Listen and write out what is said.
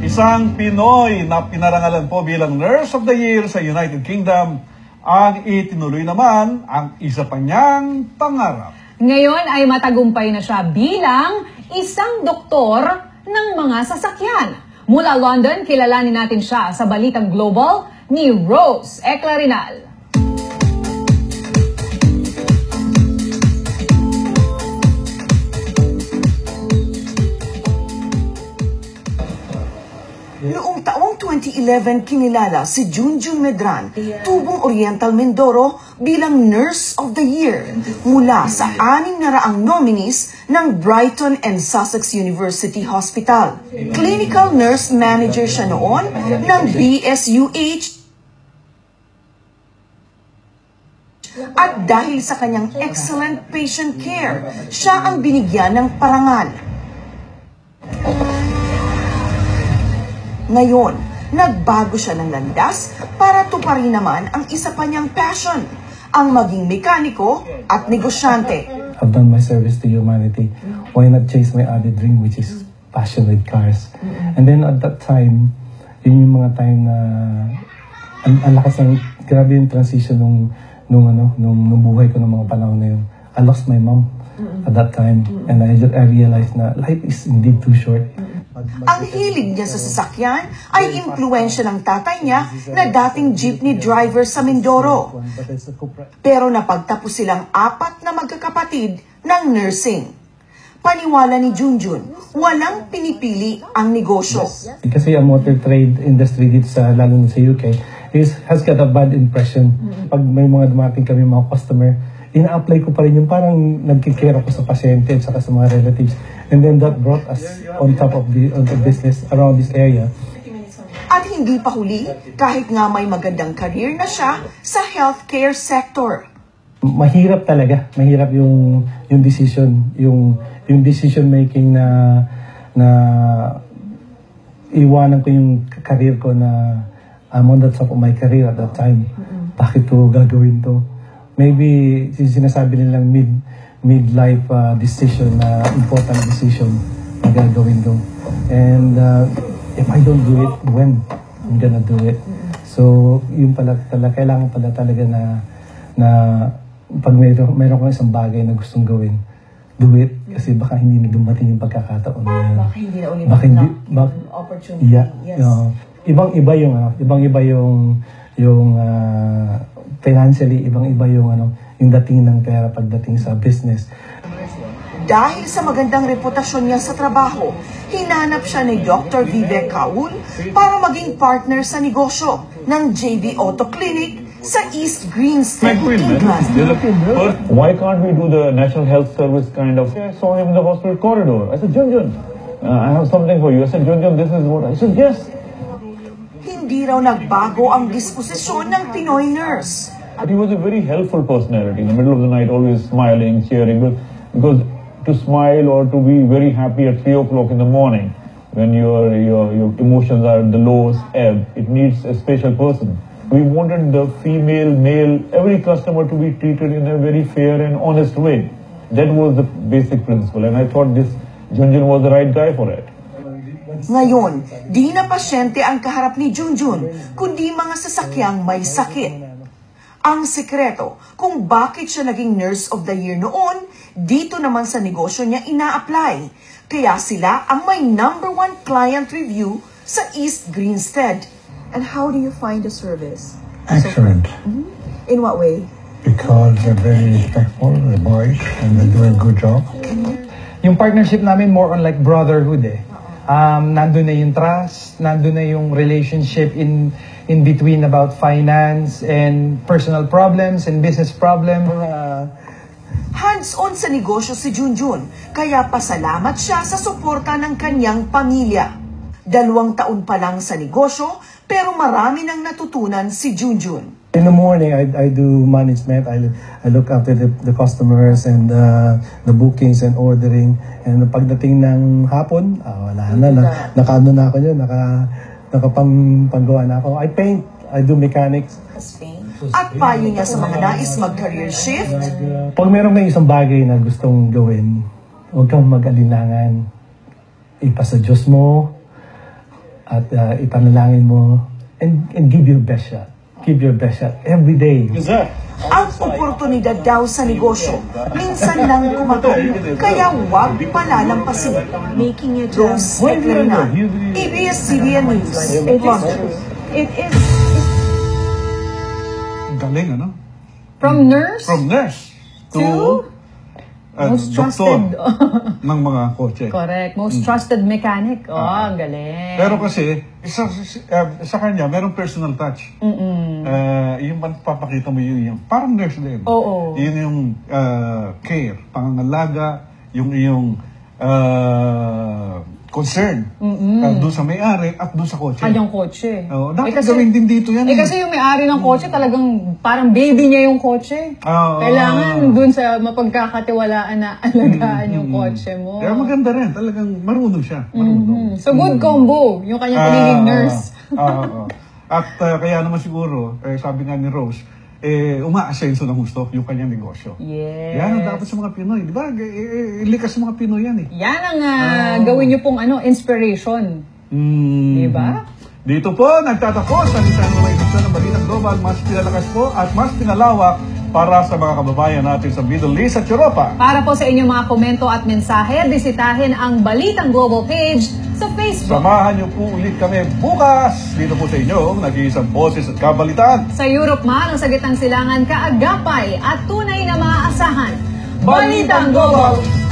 Isang Pinoy na pinarangalan po bilang Nurse of the Year sa United Kingdom ang itinuloy naman ang isa pa niyang pangarap. Ngayon ay matagumpay na siya bilang isang doktor ng mga sasakyan. Mula London, kilalanin natin siya sa Balitang Global ni Rose Eclarinal. Noong taong 2011, kinilala si Junjun Medran, tubong Oriental Mindoro bilang Nurse of the Year mula sa 600 nominees ng Brighton and Sussex University Hospital. Clinical Nurse Manager siya noon ng BSUH at dahil sa kanyang excellent patient care, siya ang binigyan ng parangal. Ngayon, nagbago siya ng landas para tuparin naman ang isa pa niyang passion, ang maging mekaniko at negosyante. I've done my service to humanity. Why not chase my other dream, which is passion with cars? And then at that time, yun yung mga time na ang lakas ng, grabe yung transition nung buhay ko ng mga panahon na yun. I lost my mom at that time, and I realized na life is indeed too short. Ang hilig niya sa sasakyan ay impluwensya ng tatay niya na dating jeepney driver sa Mindoro. Pero napagtapos silang 4 na magkakapatid ng nursing. Paniwala ni Junjun, walang pinipili ang negosyo. Kasi ang motor trade industry dito sa, lalo na sa UK, has got a bad impression. Pag may mga dumating kami mga customer, ina-apply ko pa rin yung parang nagkikare ako sa pasyente at saka sa mga relatives. And then that brought us on top of the business around this area. At hindi pa huli, kahit nga may magandang career na siya sa healthcare sector. Mahirap talaga, mahirap yung decision, yung decision making na iwanan ko yung career ko na I'm on the top of my career at that time. Bakit ko gagawin to? Maybe sinasabi nilang midlife decision, important decision na gagawin ko. And if I don't do it, when I'm gonna do it? So, yung pala kailangan pala talaga na pag mayroon kang isang bagay na gustong gawin, do it. Kasi baka hindi na dumating yung pagkakataon na yan. Baka hindi na ulit opportunity. Yeah, yes. Ibang-iba yung financially, ibang-iba yung dating ng pera pagdating sa business. Dahil sa magandang reputasyon niya sa trabaho, hinanap siya ni Dr. Vivek Kaul para maging partner sa negosyo ng JV Auto Clinic sa East Grinstead, England. Why can't we do the National Health Service kind of? I saw him in the hospital corridor. I said, Junjun, I have something for you. I said, Junjun, this is what I said, yes. Hindi raw nagbago ang disposisyon ng Pinoy nurse. But he was a very helpful personality. In the middle of the night, always smiling, cheering. Because to smile or to be very happy at 3 o'clock in the morning, when your emotions are at the lowest ebb, it needs a special person. We wanted the female, male, every customer to be treated in a very fair and honest way. That was the basic principle. And I thought this Junjun was the right guy for it. Ngayon, di na pasyente ang kaharap ni Junjun, kundi mga sasakyang may sakit. Ang sekreto kung bakit siya naging Nurse of the Year noon, dito naman sa negosyo niya ina-apply. Kaya sila ang may #1 client review sa East Grinstead. And how do you find the service? Excellent. In what way? Because they're very respectful, the boys, and they do a good job. Yung partnership namin more on like brotherhood eh. Nandun na yung trust, nandun na yung relationship in between about finance and personal problems and business problems. Hands-on sa negosyo si Junjun, kaya pasalamat siya sa suporta ng kanyang pamilya. 2 taon pa lang sa negosyo, pero marami nang natutunan si Junjun. In the morning, I do management. I look after the customers and the bookings and ordering. And pagdating ng hapon, wala na. Nakaano na ako yun. Nakapanggawa na ako. I paint. I do mechanics. At payo niya sa mga nais mag-career shift. Pag meron kang isang bagay na gustong gawin, huwag kang mag-alinlangan. Ipasa Diyos mo. at ipanalangin mo and give your best shot. Give your best shot every day. Ang oportunidad daw sa negosyo, minsan lang kumatok, kaya huwag palalampasin. Making it Rose Eclarina, ABS-CBN News, London. It is Galing, ano? from nurse From nurse to most doktor trusted. ng mga kotse. Correct. Most trusted mechanic. Oh, ang galing. Pero kasi, sa kanya, merong personal touch. Yung papakita mo yung parang nurse din. Oo. Yun yung care, pangangalaga, yung iyong concern doon sa may-ari at doon sa kotse. Kanyang kotse. Dapat gawin din dito yan. Kasi yung may-ari ng kotse talagang parang baby niya yung kotse. Kailangan dun sa mapagkakatiwalaan na alagaan yung kotse mo. Kaya maganda rin. Talagang marunong siya. Marunong. So good combo, yung kanyang pagiging nurse. At kaya naman siguro, sabi nga ni Rose, umaasenso ng gusto yung kanyang negosyo. Yes. Yan ang dapat sa mga Pinoy. Di ba? Likas sa mga Pinoy yan eh. Yan ang gawin niyo pong inspiration. Di ba? Dito po, nagtatapos ang isang mga edisyon ng Balitang Global. Mas pinalakas po at mas pinalawak para sa mga kababayan natin sa Middle East at Europa. Para po sa inyong mga komento at mensahe, bisitahin ang Balitang Global page sa Facebook. Samahan niyo po ulit kami bukas dito po sa inyo, nag-iisang boses at kabalitan. Sa Europe man, ang sagitang silangan, kaagapay at tunay na maaasahan. Balitang Global!